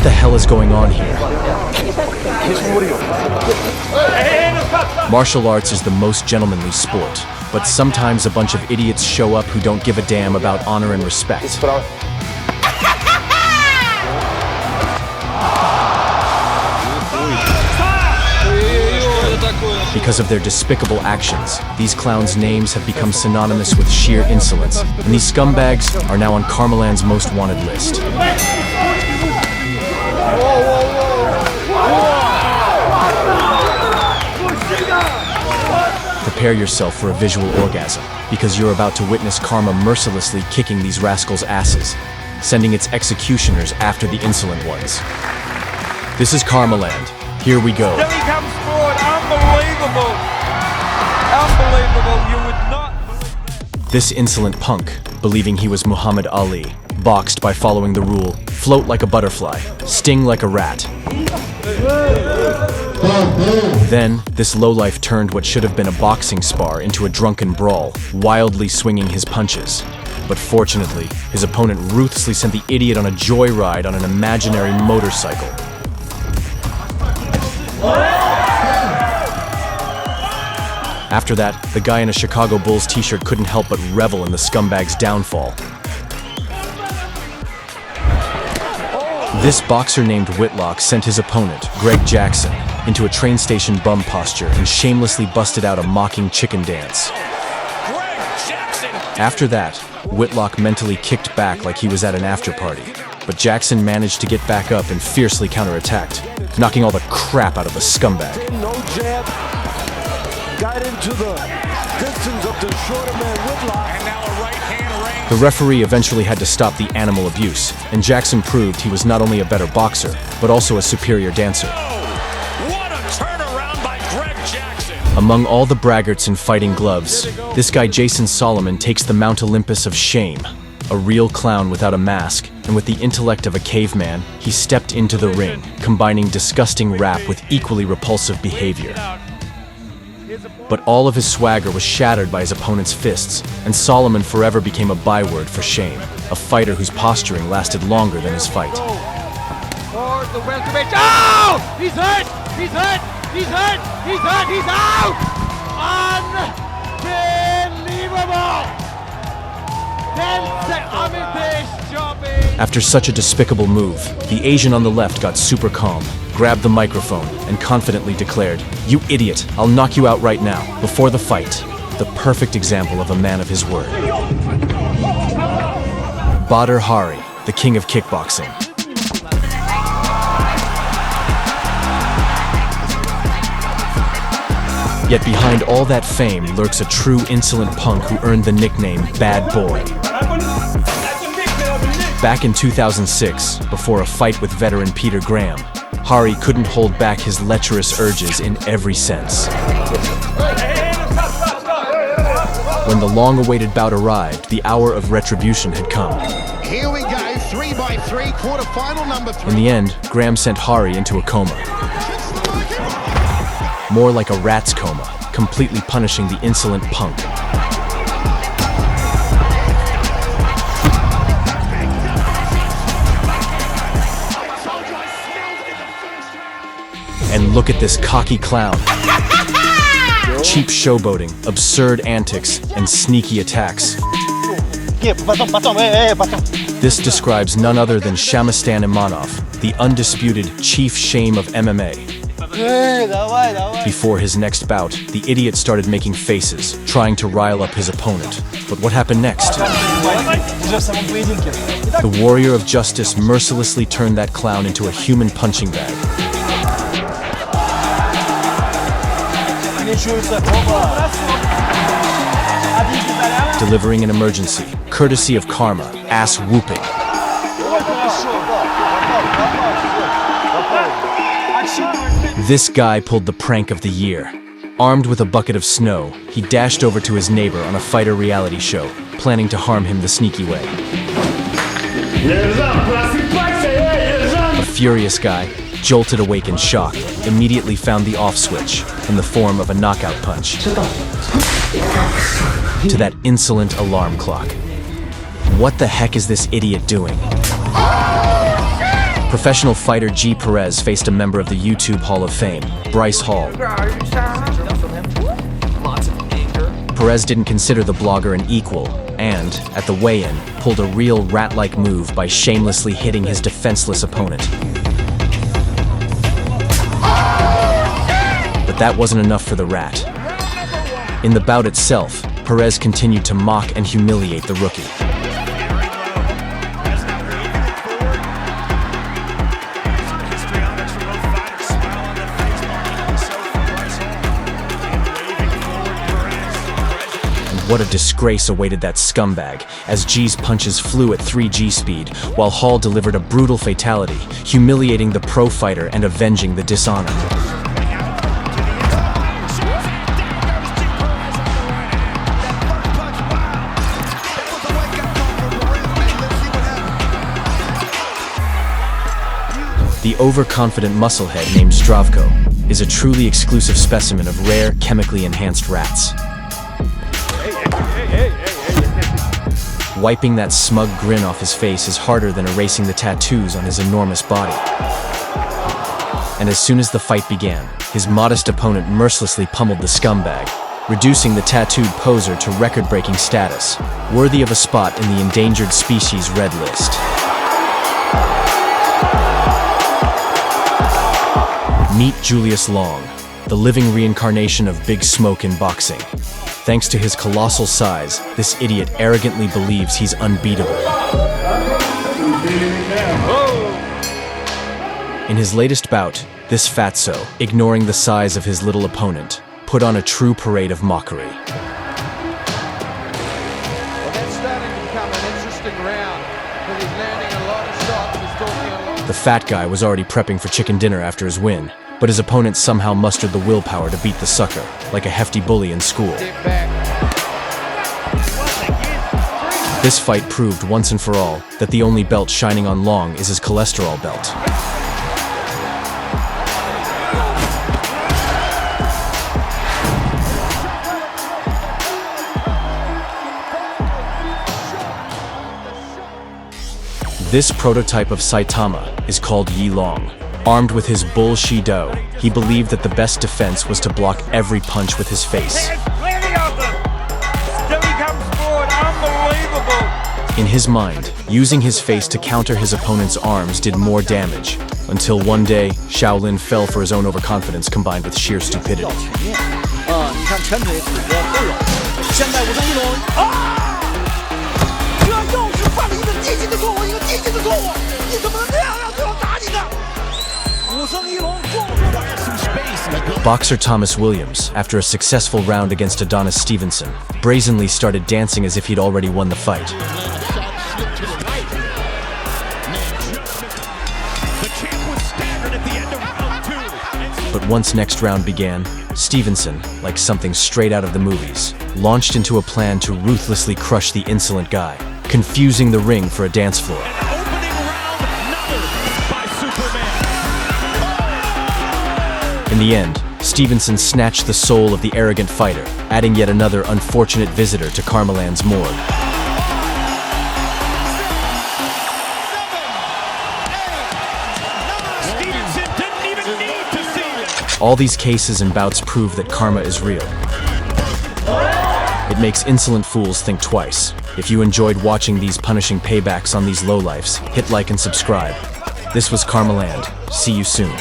the hell is going on here? Martial arts is the most gentlemanly sport, but sometimes a bunch of idiots show up who don't give a damn about honor and respect. Because of their despicable actions, these clowns' names have become synonymous with sheer insolence, and these scumbags are now on KARMALAND's most wanted list. Prepare yourself for a visual orgasm, because you're about to witness karma mercilessly kicking these rascals' asses, sending its executioners after the insolent ones. This is KARMALAND. Here we go. There he comes forward. Unbelievable. Unbelievable. You would not believe that. This insolent punk, believing he was Muhammad Ali, boxed by following the rule, float like a butterfly, sting like a rat. Then, this lowlife turned what should have been a boxing spar into a drunken brawl, wildly swinging his punches. But fortunately, his opponent ruthlessly sent the idiot on a joyride on an imaginary motorcycle. After that, the guy in a Chicago Bulls t-shirt couldn't help but revel in the scumbag's downfall. This boxer named Whitlock sent his opponent, Greg Jackson, into a train station bum posture and shamelessly busted out a mocking chicken dance. After that, Whitlock mentally kicked back like he was at an after-party, but Jackson managed to get back up and fiercely counterattacked, knocking all the crap out of the scumbag. No jab. Got into the distance of the shorter man Whitlock. And now a right hand range. The referee eventually had to stop the animal abuse, and Jackson proved he was not only a better boxer, but also a superior dancer. What a turnaround by Greg Jackson. Among all the braggarts in fighting gloves, this guy Jason Solomon takes the Mount Olympus of shame. A real clown without a mask, and with the intellect of a caveman, he stepped into the ring, combining disgusting rap with equally repulsive behavior. But all of his swagger was shattered by his opponent's fists, and Solomon forever became a byword for shame, a fighter whose posturing lasted longer than his fight. Forward the welterweight. Oh! He's hurt! He's hurt! He's hurt! He's hurt! He's out! Unbelievable! 10 seconds. After such a despicable move, the Asian on the left got super calm, grabbed the microphone, and confidently declared, "You idiot, I'll knock you out right now, before the fight." The perfect example of a man of his word. Badr Hari, the king of kickboxing. Yet behind all that fame lurks a true insolent punk who earned the nickname Bad Boy. Back in 2006, before a fight with veteran Peter Graham, Hari couldn't hold back his lecherous urges in every sense. When the long-awaited bout arrived, the hour of retribution had come. Here we go, 3x3, quarterfinal number 3. In the end, Graham sent Hari into a coma. More like a rat's coma, completely punishing the insolent punk. And look at this cocky clown. Cheap showboating, absurd antics, and sneaky attacks. This describes none other than Shamistan Imanov, the undisputed chief shame of MMA. Before his next bout, the idiot started making faces, trying to rile up his opponent. But what happened next? The warrior of justice mercilessly turned that clown into a human punching bag. Delivering an emergency, courtesy of karma, ass whooping. This guy pulled the prank of the year. Armed with a bucket of snow, he dashed over to his neighbor on a fighter reality show, planning to harm him the sneaky way. A furious guy, jolted awake in shock, immediately found the off switch in the form of a knockout punch to that insolent alarm clock. What the heck is this idiot doing? Professional fighter G. Perez faced a member of the YouTube Hall of Fame, Bryce Hall. Perez didn't consider the blogger an equal and, at the weigh-in, pulled a real rat-like move by shamelessly hitting his defenseless opponent. But that wasn't enough for the rat. In the bout itself, Perez continued to mock and humiliate the rookie. What a disgrace awaited that scumbag, as G's punches flew at 3G speed, while Hall delivered a brutal fatality, humiliating the pro fighter and avenging the dishonor. The overconfident musclehead named Zdravko is a truly exclusive specimen of rare, chemically enhanced rats. Wiping that smug grin off his face is harder than erasing the tattoos on his enormous body. And as soon as the fight began, his modest opponent mercilessly pummeled the scumbag, reducing the tattooed poser to record-breaking status, worthy of a spot in the endangered species red list. Meet Julius Long, the living reincarnation of Big Smoke in boxing. Thanks to his colossal size, this idiot arrogantly believes he's unbeatable. In his latest bout, this fatso, ignoring the size of his little opponent, put on a true parade of mockery. Well, that's starting to become an interesting round, because he's landing a lot of shots, he's talking a lot. The fat guy was already prepping for chicken dinner after his win, but his opponent somehow mustered the willpower to beat the sucker, like a hefty bully in school. This fight proved once and for all that the only belt shining on Long is his cholesterol belt. This prototype of Saitama is called Yi Long. Armed with his bull Shido, he believed that the best defense was to block every punch with his face. In his mind, using his face to counter his opponent's arms did more damage, until one day, Shaolin fell for his own overconfidence combined with sheer stupidity. Boxer Thomas Williams, after a successful round against Adonis Stevenson, brazenly started dancing as if he'd already won the fight. But once next round began, Stevenson, like something straight out of the movies, launched into a plan to ruthlessly crush the insolent guy, confusing the ring for a dance floor. In the end, Stevenson snatched the soul of the arrogant fighter, adding yet another unfortunate visitor to KARMALAND's morgue. All these cases and bouts prove that karma is real. It makes insolent fools think twice. If you enjoyed watching these punishing paybacks on these lowlifes, hit like and subscribe. This was KARMALAND. See you soon.